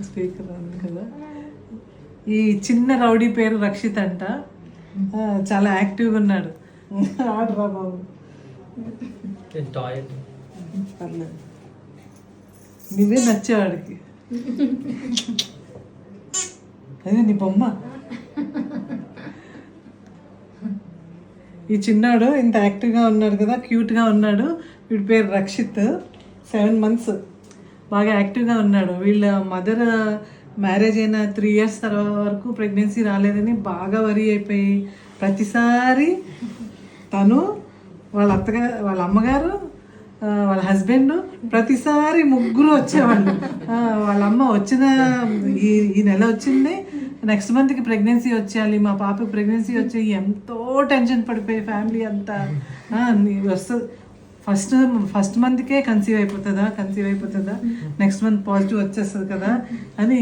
Speaker ఉంది కదా. ఈ చిన్న రౌడీ పేరు రక్షిత్ అంట. చాలా యాక్టివ్గా ఉన్నాడు. ఆడరా బాబు. పర్లేదు, నువ్వే నచ్చేవాడికి. అదే నీ బొమ్మ. ఈ చిన్నాడు ఇంత యాక్టివ్గా ఉన్నాడు కదా, క్యూట్గా ఉన్నాడు. వీడి పేరు రక్షిత్. 7 months బాగా యాక్టివ్గా ఉన్నాడు. వీళ్ళ మదర్ మ్యారేజ్ అయిన 3 years తర్వాత వరకు ప్రెగ్నెన్సీ రాలేదని బాగా వరి అయిపోయి ప్రతిసారి తను వాళ్ళ అమ్మగారు వాళ్ళ హస్బెండ్ ప్రతిసారి ముగ్గురు వచ్చేవాళ్ళు. వాళ్ళ అమ్మ వచ్చిన ఈ నెల వచ్చింది, నెక్స్ట్ మంత్కి ప్రెగ్నెన్సీ వచ్చేయాలి, మా పాపకి ప్రెగ్నెన్సీ వచ్చి ఎంతో టెన్షన్ పడిపోయి ఫ్యామిలీ అంతా వస్తుంది. ఫస్ట్ మంత్కే కన్సీవ్ అయిపోతుందా, నెక్స్ట్ మంత్ పాజిటివ్ వచ్చేస్తుంది కదా అని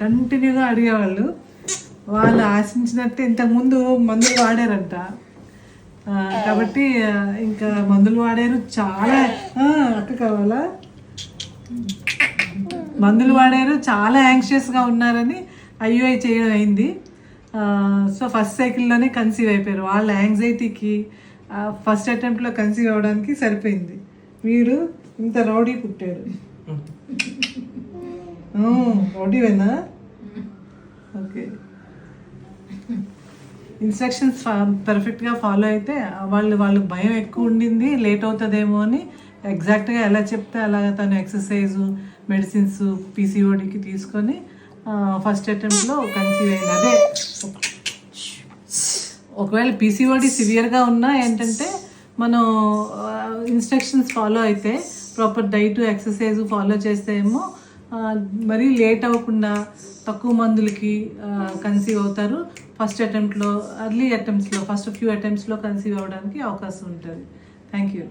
కంటిన్యూగా అడిగేవాళ్ళు. వాళ్ళు ఆశించినట్టు ఇంతకుముందు మందులు వాడారంట. కాబట్టి ఇంకా మందులు వాడారు. చాలా అక్క కావాలా, మందులు వాడారు, చాలా యాంగ్షియస్గా ఉన్నారని IUI చేయడం అయింది. సో ఫస్ట్ సైకిల్లోనే కన్సీవ్ అయిపోయారు. వాళ్ళ యాంగ్జైటీకి ఫస్ట్ అటెంప్ట్లో కన్సీవ్ అవ్వడానికి సరిపోయింది. వీడు ఇంత రౌడీ పుట్టాడు. రౌడీవేనా? ఓకే. ఇన్స్ట్రక్షన్స్ పర్ఫెక్ట్గా ఫాలో అయితే వాళ్ళు భయం ఎక్కువ ఉండింది, లేట్ అవుతుందేమో అని. ఎగ్జాక్ట్గా ఎలా చెప్తే అలాగ తను ఎక్సర్సైజు, మెడిసిన్స్ PCODకి తీసుకొని ఫస్ట్ అటెంప్ట్లో కన్సీవ్ అయింది. అదే ఒకవేళ PCOD సివియర్గా ఉన్నా ఏంటంటే మనం ఇన్స్ట్రక్షన్స్ ఫాలో అయితే, ప్రాపర్ డైట్ ఎక్సర్సైజ్ ఫాలో చేస్తే ఏమో మరీ లేట్ అవ్వకుండా తక్కువ మందులకి కన్సీవ్ అవుతారు. ఫస్ట్ అటెంప్ట్లో, ఎర్లీ అటెంప్ట్స్లో, ఫస్ట్ ఫ్యూ అటెంప్ట్స్లో కన్సీవ్ అవ్వడానికి అవకాశం ఉంటుంది. Thank you.